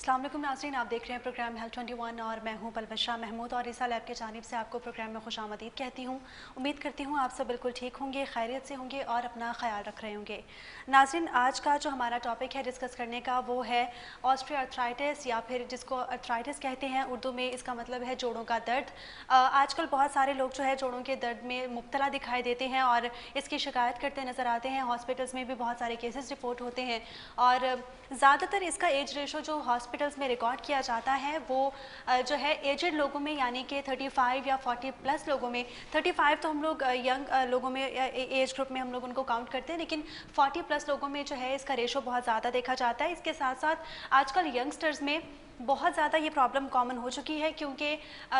अस्सलाम वालेकुम नाज़रीन, आप देख रहे हैं प्रोग्राम हेल्थ 21 और मैं हूं पलवशा महमूद और ईसा लैब की जानिब से आपको प्रोग्राम में खुशामदीद कहती हूं। उम्मीद करती हूं आप सब बिल्कुल ठीक होंगे, खैरियत से होंगे और अपना ख्याल रख रहे होंगे। नाज़रीन, आज का जो हमारा टॉपिक है डिस्कस करने का वो है ऑस्टियोआर्थराइटिस या फिर जिसको अर्थराइटिस कहते हैं उर्दू में, इसका मतलब है जोड़ों का दर्द। आजकल बहुत सारे लोग जो है जोड़ों के दर्द में मुब्तला दिखाई देते हैं और इसकी शिकायत करते नज़र आते हैं। हॉस्पिटल्स में भी बहुत सारे केसेस रिपोर्ट होते हैं और ज़्यादातर इसका एज रेशो जो हॉस्पिटल्स में रिकॉर्ड किया जाता है वो जो है एजड लोगों में, यानी कि 35 या 40 प्लस लोगों में। 35 तो हम लोग यंग लोगों में एज ग्रुप में हम लोग उनको काउंट करते हैं, लेकिन 40 प्लस लोगों में जो है इसका रेशो बहुत ज़्यादा देखा जाता है। इसके साथ साथ आजकल यंगस्टर्स में बहुत ज़्यादा ये प्रॉब्लम कॉमन हो चुकी है, क्योंकि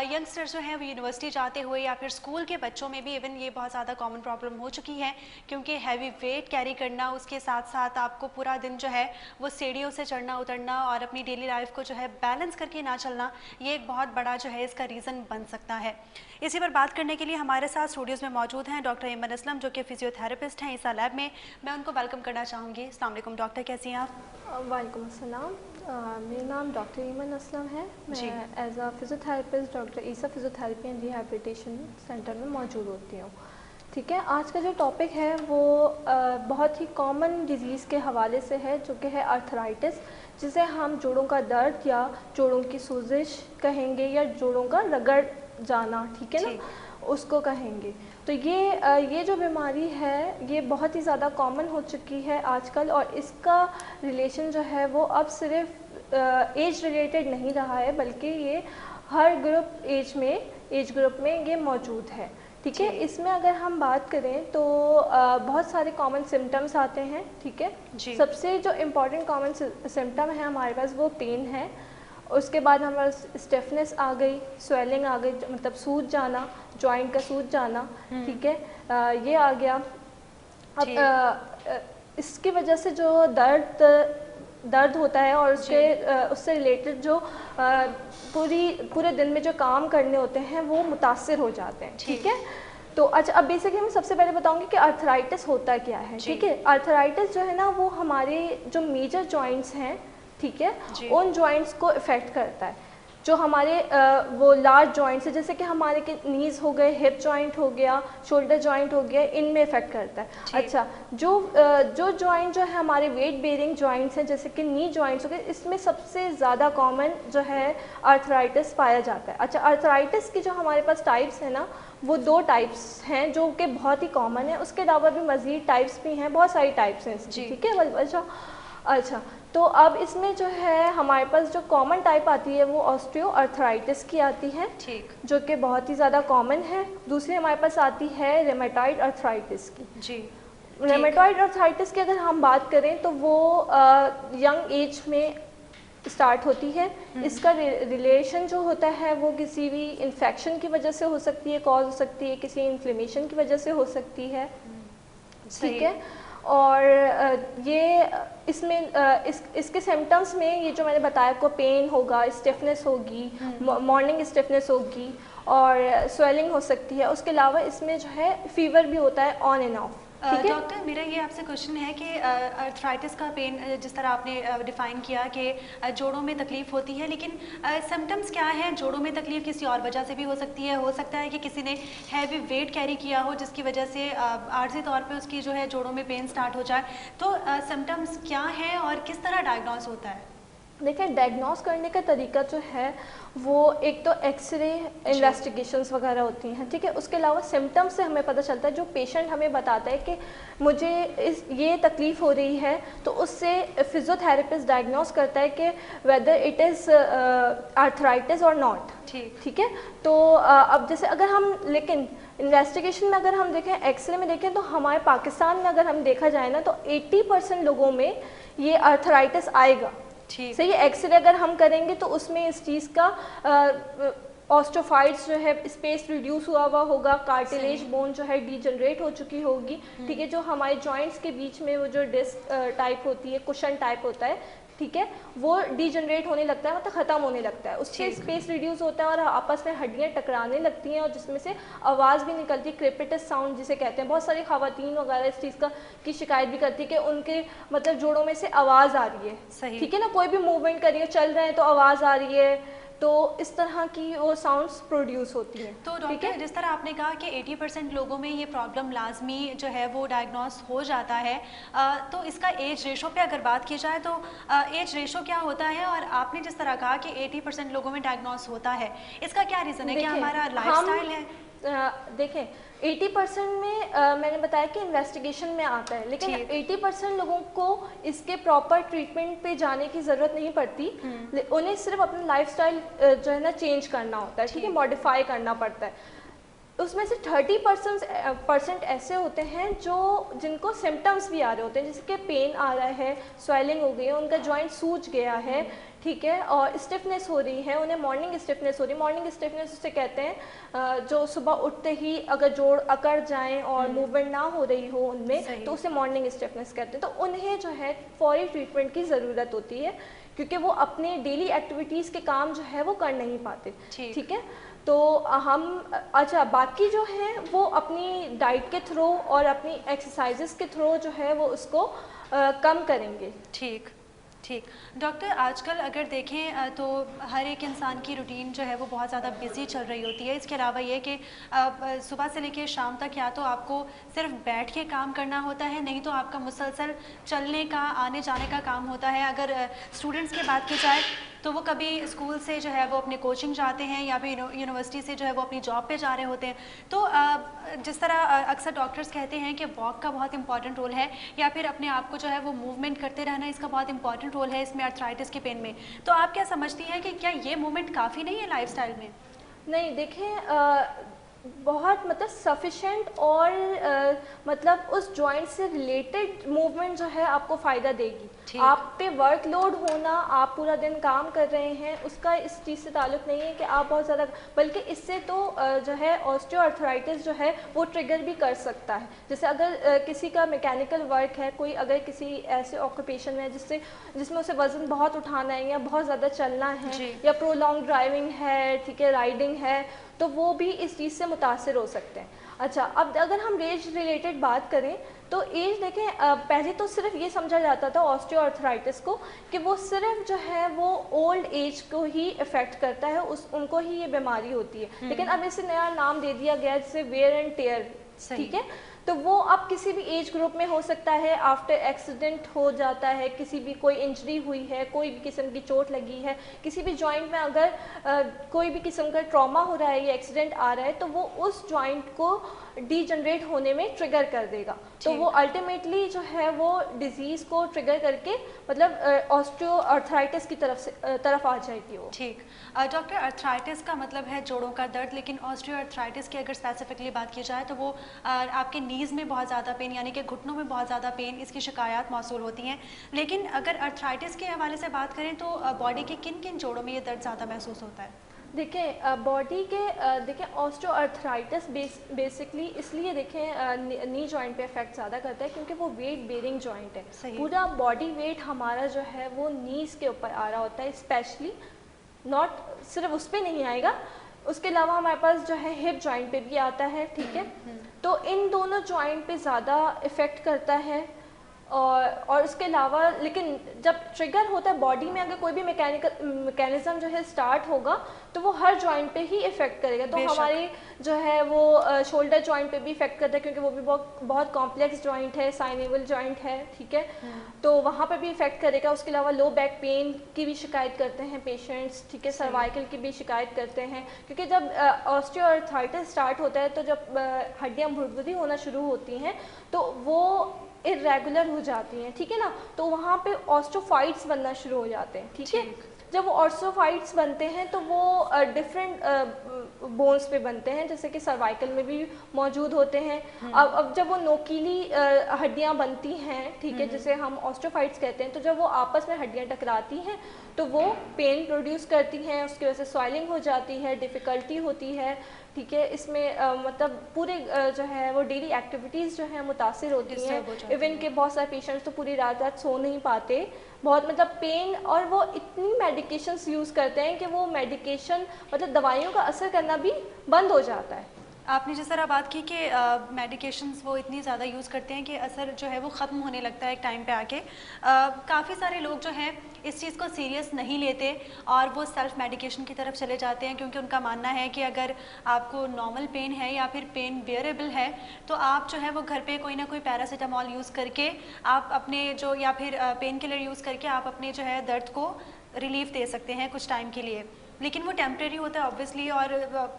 यंगस्टर्स जो हैं वो यूनिवर्सिटी जाते हुए या फिर स्कूल के बच्चों में भी इवन ये बहुत ज़्यादा कॉमन प्रॉब्लम हो चुकी है, क्योंकि हैवी वेट कैरी करना, उसके साथ साथ आपको पूरा दिन जो है वो सीढ़ियों से चढ़ना उतरना और अपनी डेली लाइफ को जो है बैलेंस करके ना चलना, ये एक बहुत बड़ा जो है इसका रीज़न बन सकता है। इसी पर बात करने के लिए हमारे साथ स्टूडियोज़ में मौजूद हैं डॉक्टर ईमन असलम, जो कि फिजियोथेरेपिस्ट हैं ईसा लैब में। मैं उनको वेलकम करना चाहूँगी। अस्सलाम वालेकुम डॉक्टर, कैसी हैं आप? वालेकुम अस्सलाम। मेरा नाम डॉक्टर ईमन असलम है। मैं as a physiotherapist doctor Isa physiotherapy and rehabilitation centre में मौजूद होती हूँ। ठीक है, आज का जो टॉपिक है वो बहुत ही कॉमन डिजीज़ के हवाले से है, जो कि है अर्थराइटिस, जिसे हम जोड़ों का दर्द या जोड़ों की सूजिश कहेंगे या जोड़ों का रगड़ जाना, ठीक है ना, उसको कहेंगे। तो ये जो बीमारी है ये बहुत ही ज़्यादा कॉमन हो चुकी है आजकल, और इसका रिलेशन जो है वो अब सिर्फ एज रिलेटेड नहीं रहा है, बल्कि ये हर एज ग्रुप में ये मौजूद है। ठीक है, इसमें अगर हम बात करें तो बहुत सारे कॉमन सिम्टम्स आते हैं। ठीक है, सबसे जो इम्पॉर्टेंट कॉमन सिम्टम है हमारे पास वो पेन है। उसके बाद हमारे स्टिफनेस आ गई, स्वेलिंग आ गई, मतलब सूज जाना, जॉइंट का सूज जाना। ठीक है, ये आ गया। अब इसकी वजह से जो दर्द होता है और उससे रिलेटेड जो पूरे दिन में जो काम करने होते हैं वो मुतासिर हो जाते हैं। ठीक है, तो अच्छा, अब बेसिकली मैं सबसे पहले बताऊंगी कि अर्थराइटिस होता क्या है। ठीक है, अर्थराइटिस जो है ना वो हमारे जो मेजर जॉइंट्स हैं, ठीक है, उन जॉइंट्स को इफ़ेक्ट करता है। जो हमारे वो लार्ज जॉइंट्स है, जैसे कि हमारे के नीज़ हो गए, हिप जॉइंट हो गया, शोल्डर जॉइंट हो गया, इनमें इफ़ेक्ट करता है। अच्छा, जो जॉइंट जो है हमारे वेट बेरिंग जॉइंट्स हैं, जैसे कि नी जॉइंट्स हो गए, इसमें सबसे ज़्यादा कॉमन जो है अर्थराइटिस पाया जाता है। अच्छा, अर्थराइटिस की जो हमारे पास टाइप्स है ना, वो 2 टाइप्स हैं जो कि बहुत ही कॉमन है। उसके अलावा भी मज़ीद टाइप्स भी हैं, बहुत सारी टाइप्स हैं इसकी। ठीक है, अच्छा, तो अब इसमें जो है हमारे पास जो कॉमन टाइप आती है वो ऑस्टियोआर्थराइटिस की आती है, ठीक, जो कि बहुत ही ज़्यादा कॉमन है। दूसरी हमारे पास आती है रेमेटॉइड अर्थराइटिस की। जी, रेमेटॉइड अर्थराइटिस की अगर हम बात करें तो वो यंग एज में स्टार्ट होती है। इसका रिलेशन जो होता है वो किसी भी इन्फेक्शन की वजह से हो सकती है, कॉज हो सकती है, किसी इन्फ्लेमेशन की वजह से हो सकती है। ठीक है, और ये इसमें इसके सिम्टम्स में ये जो मैंने बताया, आपको पेन होगा, स्टिफनेस होगी, मॉर्निंग स्टिफनेस होगी और स्वेलिंग हो सकती है। उसके अलावा इसमें जो है फीवर भी होता है ऑन एंड ऑफ। डॉक्टर, मेरा ये आपसे क्वेश्चन है कि अर्थराइटिस का पेन जिस तरह आपने डिफ़ाइन किया कि जोड़ों में तकलीफ़ होती है, लेकिन सिम्टम्स क्या हैं? जोड़ों में तकलीफ़ किसी और वजह से भी हो सकती है। हो सकता है कि किसी ने हैवी वेट कैरी किया हो जिसकी वजह से आर्जी तौर पे उसकी जो है जोड़ों में पेन स्टार्ट हो जाए। तो सिम्टम्स क्या हैं और किस तरह डायग्नोस होता है? देखिए, डायग्नोस करने का तरीका जो है वो एक तो एक्सरे इन्वेस्टिगेशंस वगैरह होती हैं। ठीक है, उसके अलावा सिम्टम्स से हमें पता चलता है, जो पेशेंट हमें बताता है कि मुझे ये तकलीफ़ हो रही है, तो उससे फिजियोथेरेपिस्ट डायग्नोस करता है कि वेदर इट इज़ अर्थराइटिस और नॉट। ठीक है, तो अब जैसे अगर हम, लेकिन इन्वेस्टिगेशन में अगर हम देखें, एक्सरे में देखें, तो हमारे पाकिस्तान में अगर हम देखा जाए ना तो 80% लोगों में ये अर्थराइटिस आएगा। सही है, एक्सरे अगर हम करेंगे तो उसमें इस चीज़ का ऑस्टोफाइट्स जो है स्पेस रिड्यूस हुआ होगा, कार्टिलेज बोन जो है डीजनरेट हो चुकी होगी, ठीक है। जो हमारे जॉइंट्स के बीच में वो जो डिस्क टाइप होती है, कुशन टाइप होता है, ठीक है, वो डीजनरेट होने लगता है, मतलब ख़त्म होने लगता है, उससे स्पेस रिड्यूस होता है और आपस में हड्डियाँ टकराने लगती हैं और जिसमें से आवाज़ भी निकलती है, क्रेपिटस साउंड जिसे कहते हैं। बहुत सारी ख़वातीन वगैरह इस चीज़ की शिकायत भी करती है कि उनके मतलब जोड़ों में से आवाज़ आ रही है, ठीक है ना, कोई भी मूवमेंट कर रही है, चल रहे हैं तो आवाज़ आ रही है, तो इस तरह की वो साउंड्स प्रोड्यूस होती हैं। तो डॉक्टर, जिस तरह आपने कहा कि 80% लोगों में ये प्रॉब्लम लाजमी जो है वो डायग्नोस हो जाता है, तो इसका एज रेशो पे अगर बात की जाए तो एज रेशो क्या होता है? और आपने जिस तरह कहा कि 80% लोगों में डायग्नोस होता है, इसका क्या रीज़न है? क्या हमारा लाइफस्टाइल है? देखें 80% में मैंने बताया कि इन्वेस्टिगेशन में आता है, लेकिन 80% लोगों को इसके प्रॉपर ट्रीटमेंट पे जाने की ज़रूरत नहीं पड़ती, उन्हें सिर्फ अपना लाइफस्टाइल जो है ना चेंज करना होता है, ठीक है, मॉडिफाई करना पड़ता है। उसमें से 30% ऐसे होते हैं जिनको सिम्टम्स भी आ रहे होते हैं, जैसे कि पेन आ रहा है, स्वेलिंग हो गई है, उनका जॉइंट सूज गया है, ठीक है, और स्टिफनेस हो रही है, उन्हें मॉर्निंग स्टिफनेस हो रही है। मॉर्निंग स्टिफनेस उसे कहते हैं जो सुबह उठते ही अगर जोड़ अकड़ जाएं और मूवमेंट ना हो रही हो उनमें, तो उसे मॉर्निंग स्टिफनेस कहते हैं। तो उन्हें जो है फौरी ट्रीटमेंट की ज़रूरत होती है, क्योंकि वो अपने डेली एक्टिविटीज़ के काम जो है वो कर नहीं पाते, ठीक है। तो हम अच्छा बाकी जो है वो अपनी डाइट के थ्रू और अपनी एक्सरसाइजेस के थ्रू जो है वो उसको कम करेंगे। ठीक ठीक डॉक्टर, आजकल अगर देखें तो हर एक इंसान की रूटीन जो है वो बहुत ज़्यादा बिजी चल रही होती है। इसके अलावा ये कि सुबह से लेकर शाम तक या तो आपको सिर्फ बैठ के काम करना होता है, नहीं तो आपका मुसलसल चलने का, आने जाने का काम होता है। अगर स्टूडेंट्स की बात की जाए तो वो कभी स्कूल से जो है वो अपने कोचिंग जाते हैं या फिर यूनिवर्सिटी से जो है वो अपनी जॉब पे जा रहे होते हैं। तो जिस तरह अक्सर डॉक्टर्स कहते हैं कि वॉक का बहुत इंपॉर्टेंट रोल है, या फिर अपने आप को जो है वो मूवमेंट करते रहना, इसका बहुत इंपॉर्टेंट रोल है इसमें आर्थराइटिस के पेन में। तो आप क्या समझती हैं कि क्या ये मूवमेंट काफ़ी नहीं है लाइफस्टाइल में? नहीं, देखें बहुत मतलब सफिशेंट और मतलब उस जॉइंट से रिलेटेड मूवमेंट जो है आपको फ़ायदा देगी। आप पे वर्कलोड होना, आप पूरा दिन काम कर रहे हैं, उसका इस चीज़ से ताल्लुक़ नहीं है कि आप बहुत ज़्यादा, बल्कि इससे तो जो है ऑस्टियोआर्थराइटिस जो है वो ट्रिगर भी कर सकता है। जैसे अगर किसी का मैकेनिकल वर्क है, कोई अगर किसी ऐसे ऑक्यूपेशन में है जिसमें उसे वज़न बहुत उठाना है या बहुत ज़्यादा चलना है या प्रोलॉन्ग ड्राइविंग है, ठीक है, राइडिंग है, तो वो भी इस चीज़ से मुतासिर हो सकते हैं। अच्छा, अब अगर हम एज रिलेटेड बात करें तो एज देखें, पहले तो सिर्फ ये समझा जाता था ऑस्टियोआर्थराइटिस को कि वो सिर्फ जो है वो ओल्ड एज को ही इफ़ेक्ट करता है, उनको ही ये बीमारी होती है। लेकिन अब इसे नया नाम दे दिया गया जिसे वेयर एंड टेयर, ठीक है। तो वो अब किसी भी एज ग्रुप में हो सकता है, आफ्टर एक्सीडेंट हो जाता है, किसी भी कोई इंजरी हुई है, कोई भी किस्म की चोट लगी है, किसी भी जॉइंट में अगर कोई भी किस्म का ट्रॉमा हो रहा है या एक्सीडेंट आ रहा है, तो वो उस जॉइंट को डीजनरेट होने में ट्रिगर कर देगा। तो वो अल्टीमेटली जो है वो डिजीज़ को ट्रिगर करके मतलब ऑस्टियोआर्थराइटिस की तरफ आ जाएगी वो। ठीक डॉक्टर, अर्थराइटिस का मतलब है जोड़ों का दर्द, लेकिन ऑस्टियोआर्थराइटिस की अगर स्पेसिफिकली बात की जाए तो वो आपके नीज़ में बहुत ज़्यादा पेन, यानी कि घुटनों में बहुत ज़्यादा पेन, इसकी शिकायत मौसूल होती हैं। लेकिन अगर अर्थराइटिस के हवाले से बात करें तो बॉडी के किन किन जोड़ों में ये दर्द ज़्यादा महसूस होता है? देखें बॉडी के देखें ऑस्टियोआर्थराइटिस बेसिकली इसलिए देखें नी जॉइंट पे इफेक्ट ज़्यादा करता है क्योंकि वो वेट बेयरिंग जॉइंट है। पूरा बॉडी वेट हमारा जो है वो नीज़ के ऊपर आ रहा होता है, स्पेशली नॉट सिर्फ उस पर नहीं आएगा, उसके अलावा हमारे पास जो है हिप जॉइंट पे भी आता है, ठीक है। तो इन दोनों जॉइंट पे ज़्यादा इफ़ेक्ट करता है। और उसके अलावा लेकिन जब ट्रिगर होता है बॉडी में, अगर कोई भी मैकेनिज्म जो है स्टार्ट होगा तो वो हर जॉइंट पे ही इफ़ेक्ट करेगा। तो हमारे जो है वो शोल्डर जॉइंट पे भी इफ़ेक्ट करता है क्योंकि वो भी बहुत कॉम्प्लेक्स जॉइंट है, साइनेबल जॉइंट है, ठीक है। तो वहाँ पे भी इफ़ेक्ट करेगा। उसके अलावा लो बैक पेन की भी शिकायत करते हैं पेशेंट्स, ठीक है, सर्वाइकल की भी शिकायत करते हैं, क्योंकि जब ऑस्टियोआर्थराइटिस स्टार्ट होता है तो जब हड्डियाँ भुरभुरी होना शुरू होती हैं तो वो इरेगुलर हो जाती हैं, ठीक है ना। तो वहाँ पे ऑस्टोफाइट्स बनना शुरू हो जाते हैं, ठीक है। जब वो ऑस्टियोफाइट्स बनते हैं तो वो डिफरेंट बोन्स पे बनते हैं, जैसे कि सर्वाइकल में भी मौजूद होते हैं। अब जब वो नोकीली हड्डियां बनती हैं, ठीक है, जिसे हम ऑस्टियोफाइट्स कहते हैं, तो जब वो आपस में हड्डियां टकराती हैं तो वो पेन प्रोड्यूस करती हैं, उसकी वजह से स्वेलिंग हो जाती है, डिफ़िकल्टी होती है, ठीक है। इसमें मतलब पूरे जो है वो डेली एक्टिविटीज़ जो है मुतासिर होती हैं। इवन के बहुत सारे पेशेंट्स तो पूरी रात रात सो नहीं पाते, बहुत मतलब पेन, और वो इतनी मेडिकेशंस यूज़ करते हैं कि वो मेडिकेशन मतलब दवाइयों का असर करना भी बंद हो जाता है। आपने जिस तरह बात की कि मेडिकेशंस वो इतनी ज़्यादा यूज़ करते हैं कि असर जो है वो ख़त्म होने लगता है एक टाइम पे आके। काफ़ी सारे लोग जो हैं इस चीज़ को सीरियस नहीं लेते और वो सेल्फ मेडिकेशन की तरफ चले जाते हैं, क्योंकि उनका मानना है कि अगर आपको नॉर्मल पेन है या फिर पेन बियरेबल है तो आप जो है वो घर पे कोई ना कोई पैरासीटामॉल यूज़ करके आप अपने जो, या फिर पेन किलर यूज़ करके आप अपने जो है दर्द को रिलीफ दे सकते हैं कुछ टाइम के लिए, लेकिन वो टेम्प्रेरी होता है ऑब्वियसली, और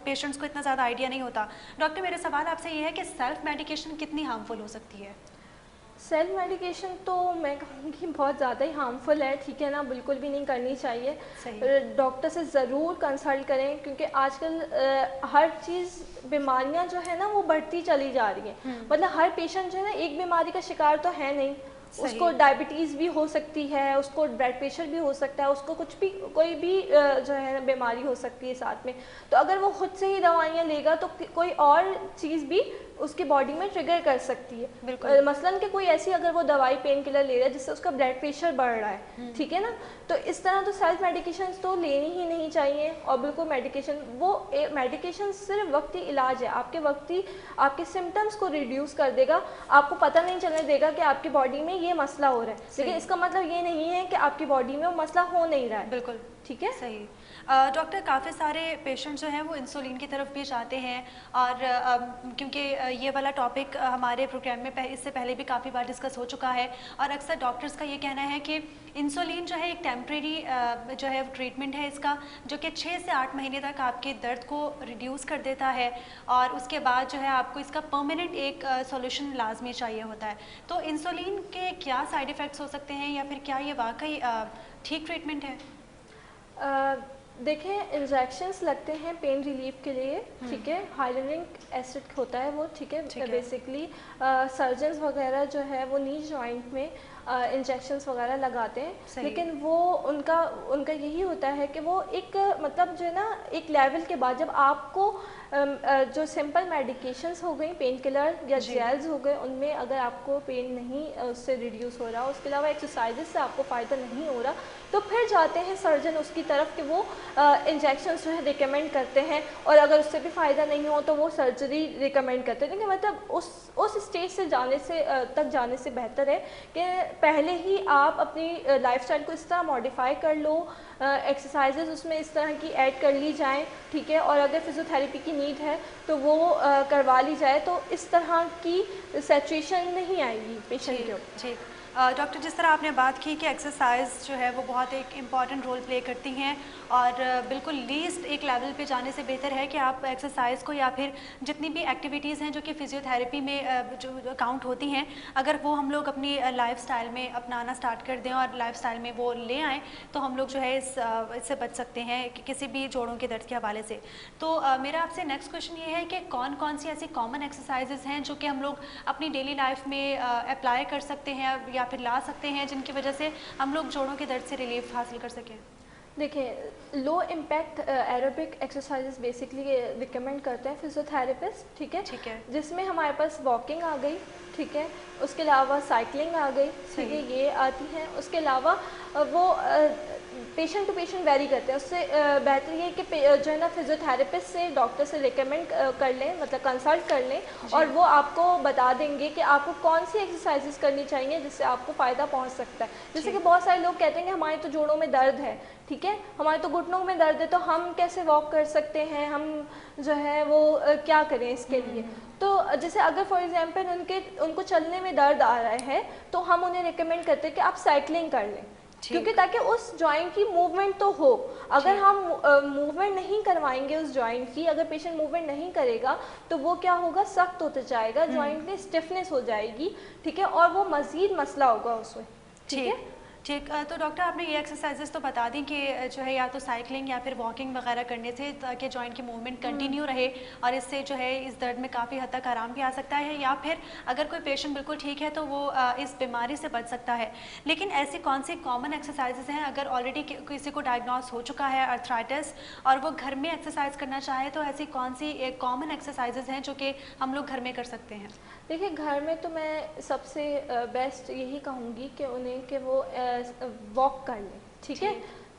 पेशेंट्स को इतना ज़्यादा आइडिया नहीं होता। डॉक्टर, मेरा सवाल आपसे ये है कि सेल्फ मेडिकेशन कितनी हार्मफुल हो सकती है? सेल्फ मेडिकेशन तो मैं कहूँगी बहुत ज़्यादा ही हार्मफुल है, ठीक है ना, बिल्कुल भी नहीं करनी चाहिए। डॉक्टर से ज़रूर कंसल्ट करें, क्योंकि आजकल हर चीज़, बीमारियां जो है ना वो बढ़ती चली जा रही है। मतलब हर पेशेंट जो है ना एक बीमारी का शिकार तो है नहीं, उसको डायबिटीज़ भी हो सकती है, उसको ब्लड प्रेशर भी हो सकता है, उसको कुछ भी, कोई भी जो है ना बीमारी हो सकती है साथ में। तो अगर वो खुद से ही दवाइयाँ लेगा तो कोई और चीज़ भी उसकी बॉडी में ट्रिगर कर सकती है। मसलन कि कोई ऐसी अगर वो दवाई पेन किलर ले रहा है जिससे उसका ब्लड प्रेशर बढ़ रहा है, ठीक है ना, तो इस तरह तो सेल्फ मेडिकेशन तो लेनी ही नहीं चाहिए। और बिल्कुल मेडिकेशन सिर्फ वक्ती इलाज है, आपके सिम्टम्स को रिड्यूस कर देगा, आपको पता नहीं चलने देगा कि आपकी बॉडी में ये मसला हो रहा है, लेकिन इसका मतलब ये नहीं है कि आपकी बॉडी में वो मसला हो नहीं रहा है। बिल्कुल ठीक है, सही। डॉक्टर, काफ़ी सारे पेशेंट जो हैं वो इंसुलिन की तरफ भी जाते हैं, और क्योंकि ये वाला टॉपिक हमारे प्रोग्राम में इससे पहले भी काफ़ी बार डिस्कस हो चुका है, और अक्सर डॉक्टर्स का ये कहना है कि इंसुलिन जो है एक टेम्प्रेरी जो है ट्रीटमेंट है इसका, जो कि 6 से 8 महीने तक आपके दर्द को रिड्यूस कर देता है, और उसके बाद जो है आपको इसका परमानेंट एक सॉल्यूशन लाजमी चाहिए होता है। तो इंसुलिन के क्या साइड इफ़ेक्ट्स हो सकते हैं, या फिर क्या ये वाकई ठीक ट्रीटमेंट है? देखें, इंजेक्शंस लगते हैं पेन रिलीफ के लिए, ठीक है, हाइलुरोनिक एसिड होता है वो, ठीक है। बेसिकली सर्जन्स वगैरह जो है वो नी जॉइंट में इंजेक्शंस वगैरह लगाते हैं, लेकिन वो उनका यही होता है कि वो एक मतलब जो है ना एक लेवल के बाद जब आपको जो सिंपल मेडिकेशंस हो गई, पेन किलर या जेल्स हो गए, उनमें अगर आपको पेन नहीं उससे रिड्यूस हो रहा, उसके अलावा एक्सरसाइजेज से आपको फ़ायदा नहीं हो रहा, तो फिर जाते हैं सर्जन उसकी तरफ कि वो इंजेक्शंस जो है रिकमेंड करते हैं, और अगर उससे भी फ़ायदा नहीं हो तो वो सर्जरी रिकमेंड करते हैं। लेकिन मतलब उस स्टेज से तक जाने से बेहतर है कि पहले ही आप अपनी लाइफस्टाइल को इस तरह मॉडिफाई कर लो, एक्सरसाइजेज उसमें इस तरह की ऐड कर ली जाएं, ठीक है, और अगर फिजियोथेरेपी की नीड है तो वो करवा ली जाए, तो इस तरह की सिचुएशन नहीं आएगी पेशेंट के ऊपर। ठीक। डॉक्टर, जिस तरह आपने बात की कि एक्सरसाइज जो है वो बहुत एक इम्पॉर्टेंट रोल प्ले करती हैं, और बिल्कुल लीस्ट एक लेवल पे जाने से बेहतर है कि आप एक्सरसाइज को या फिर जितनी भी एक्टिविटीज़ हैं जो कि फिजियोथेरेपी में जो काउंट होती हैं, अगर वो हम लोग अपनी लाइफस्टाइल में अपनाना स्टार्ट कर दें और लाइफस्टाइल में वो ले आएँ, तो हम लोग जो है इससे बच सकते हैं किसी भी जोड़ों के दर्द के हवाले से। तो मेरा आपसे नेक्स्ट क्वेश्चन ये है कि कौन कौन सी ऐसी कॉमन एक्सरसाइजेज हैं जो कि हम लोग अपनी डेली लाइफ में अप्लाई कर सकते हैं या फिर ला सकते हैं, जिनकी वजह से हम लोग जोड़ों के दर्द से रिलीफ हासिल कर सकें? देखिए, low impact aerobic exercises basically recommend करते हैं फिजियोथेरेपिस्ट, ठीक है, जिसमें हमारे पास वॉकिंग आ गई, ठीक है, उसके अलावा साइकिलिंग आ गई, ठीक है, ये आती हैं। उसके अलावा वो पेशेंट टू पेशेंट वेरी करते हैं, उससे बेहतर ये है कि जो है ना फिजियोथेरेपिस्ट से, डॉक्टर से रिकमेंड कर लें, मतलब कंसल्ट कर लें, और वो आपको बता देंगे कि आपको कौन सी एक्सरसाइजेस करनी चाहिए जिससे आपको फ़ायदा पहुंच सकता है। जैसे कि बहुत सारे लोग कहते हैं कि हमारे तो जोड़ों में दर्द है, ठीक है, हमारे तो घुटनों में दर्द है, तो हम कैसे वॉक कर सकते हैं, हम जो है वो क्या करें इसके लिए। तो जैसे अगर फॉर एग्जांपल उनको चलने में दर्द आ रहा है, तो हम उन्हें रिकमेंड करते हैं कि आप साइकिलिंग कर लें, क्योंकि ताकि उस जॉइंट की मूवमेंट तो हो। अगर हम मूवमेंट नहीं करवाएंगे उस जॉइंट की, अगर पेशेंट मूवमेंट नहीं करेगा तो वो क्या होगा, सख्त होता जाएगा, जॉइंट में स्टिफनेस हो जाएगी, ठीक है, और वो मज़ीद मसला होगा उसमें, ठीक है। ठीक। तो डॉक्टर आपने ये एक्सरसाइजेस तो बता दी कि जो है या तो साइकिलिंग या फिर वॉकिंग वगैरह करने से ताकि जॉइंट की मूवमेंट कंटिन्यू रहे और इससे जो है इस दर्द में काफ़ी हद तक आराम भी आ सकता है, या फिर अगर कोई पेशेंट बिल्कुल ठीक है तो वो इस बीमारी से बच सकता है। लेकिन ऐसी कौन सी कॉमन एक्सरसाइजेस हैं अगर ऑलरेडी किसी को डायग्नोस हो चुका है अर्थराइटिस और वो घर में एक्सरसाइज करना चाहे, तो ऐसी कौन सी कॉमन एक्सरसाइजेस हैं जो कि हम लोग घर में कर सकते हैं? देखिए, घर में तो मैं सबसे बेस्ट यही कहूँगी कि उन्हें कि वो वॉक कर लें, ठीक है,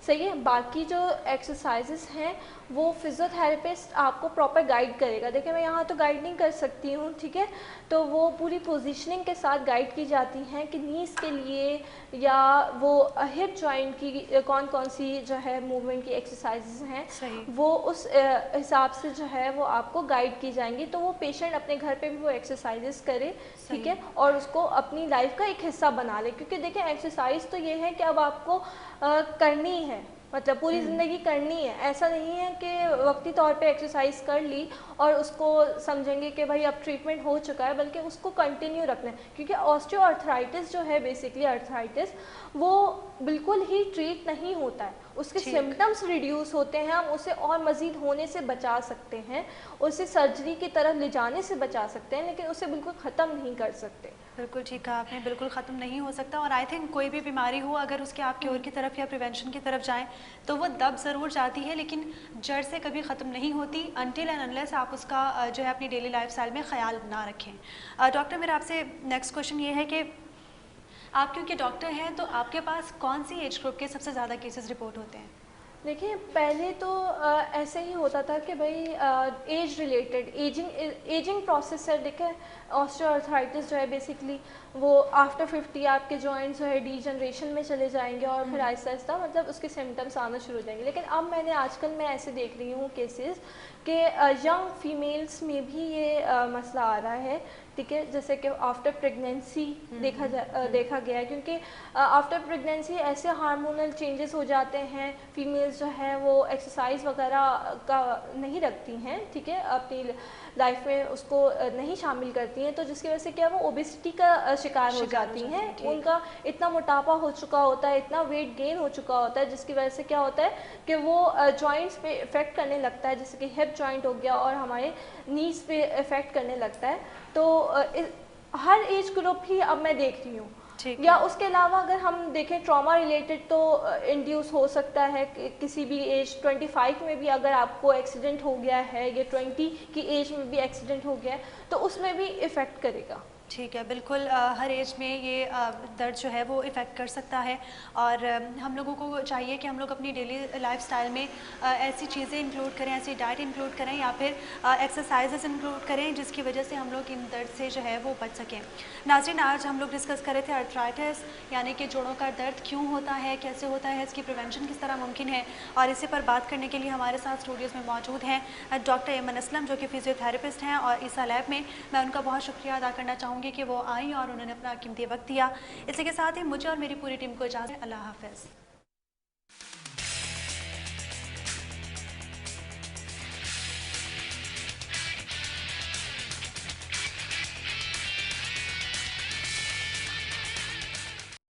सही है। बाकी जो एक्सरसाइजेस हैं वो फिज़ियोथेरेपिस्ट आपको प्रॉपर गाइड करेगा। देखिए, मैं यहाँ तो गाइड नहीं कर सकती हूँ, ठीक है, तो वो पूरी पोजीशनिंग के साथ गाइड की जाती हैं कि नीज़ के लिए या वो हिप जॉइंट की कौन कौन सी जो है मूवमेंट की एक्सरसाइजेस हैं, वो उस हिसाब से जो है वो आपको गाइड की जाएंगी। तो वो पेशेंट अपने घर पे भी वो एक्सरसाइजेस करे, ठीक है, और उसको अपनी लाइफ का एक हिस्सा बना ले। क्योंकि देखिए, एक्सरसाइज तो ये है कि अब आपको करनी है, मतलब पूरी ज़िंदगी करनी है। ऐसा नहीं है कि वक्ती तौर पे एक्सरसाइज कर ली और उसको समझेंगे कि भाई अब ट्रीटमेंट हो चुका है, बल्कि उसको कंटिन्यू रखना है। क्योंकि ऑस्टियोआर्थराइटिस जो है, बेसिकली अर्थराइटिस, वो बिल्कुल ही ट्रीट नहीं होता है, उसके सिम्टम्स रिड्यूस होते हैं। हम उसे और मज़ीद होने से बचा सकते हैं, उसे सर्जरी की तरफ ले जाने से बचा सकते हैं, लेकिन उसे बिल्कुल ख़त्म नहीं कर सकते। बिल्कुल ठीक कहा आपने, बिल्कुल ख़त्म नहीं हो सकता। और आई थिंक कोई भी बीमारी हो, अगर उसके आप क्योर की तरफ या प्रिवेंशन की तरफ जाएं तो वो दब ज़रूर जाती है, लेकिन जड़ से कभी ख़त्म नहीं होती अनटिल एंड अनलेस आप उसका जो है अपनी डेली लाइफस्टाइल में ख्याल ना रखें। डॉक्टर, मेरा आपसे नेक्स्ट क्वेश्चन ये है कि आप क्योंकि डॉक्टर हैं तो आपके पास कौन सी एज ग्रुप के सबसे ज़्यादा केसेस रिपोर्ट होते हैं? देखिए, पहले तो ऐसे ही होता था कि भाई एज रिलेटेड एजिंग प्रोसेस है। देखिए, ऑस्टियोआर्थराइटिस जो है बेसिकली वो आफ्टर 50 आपके जॉइंट्स जो है डीजनरेशन में चले जाएंगे और फिर आहिस्ता आहिस्ता मतलब उसके सिम्टम्स आना शुरू हो जाएंगे। लेकिन अब मैंने आजकल मैं ऐसे देख रही हूँ केसेस कि यंग फीमेल्स में भी ये मसला आ रहा है, ठीक है, जैसे कि आफ्टर प्रेगनेंसी देखा गया है। क्योंकि आफ्टर प्रेगनेंसी ऐसे हार्मोनल चेंजेस हो जाते हैं, फीमेल्स जो है वो एक्सरसाइज वगैरह का नहीं रखती हैं, ठीक है, अपनी लाइफ में उसको नहीं शामिल करती हैं, तो जिसकी वजह से क्या वो ओबेसिटी का शिकार हो जाती हैं। उनका इतना मोटापा हो चुका होता है, इतना वेट गेन हो चुका होता है, जिसकी वजह से क्या होता है कि वो जॉइंट्स पे इफ़ेक्ट करने लगता है, जैसे कि हिप जॉइंट हो गया और हमारे नीज पे इफ़ेक्ट करने लगता है। तो हर एज ग्रुप ही अब मैं देख रही हूँ। या उसके अलावा अगर हम देखें ट्रॉमा रिलेटेड, तो इंड्यूस हो सकता है कि किसी भी एज 25 में भी अगर आपको एक्सीडेंट हो गया है या 20 की एज में भी एक्सीडेंट हो गया है, तो उसमें भी इफ़ेक्ट करेगा। ठीक है, बिल्कुल हर एज में ये दर्द जो है वो इफ़ेक्ट कर सकता है। और हम लोगों को चाहिए कि हम लोग अपनी डेली लाइफस्टाइल में ऐसी चीज़ें इंक्लूड करें, ऐसी डाइट इंक्लूड करें या फिर एक्सरसाइजेस इंक्लूड करें जिसकी वजह से हम लोग इन दर्द से जो है वो बच सकें। नाज़रीन, आज हम लोग डिस्कस कर रहे थे अर्थराइटिस यानी कि जोड़ों का दर्द क्यों होता है, कैसे होता है, इसकी प्रिवेंशन किस तरह मुमकिन है, और इसी पर बात करने के लिए हमारे साथ स्टूडियोज़ में मौजूद हैं डॉक्टर एमन असलम जो कि फिजियोथेरेपिस्ट हैं और ईसा लैब में। मैं उनका बहुत शुक्रिया अदा करना चाहूँगी कि वो आई और उन्होंने अपना कीमती वक्त दिया। इसी के साथ ही मुझे और मेरी पूरी टीम को इजाज़त। अल्लाह हाफ़िज़।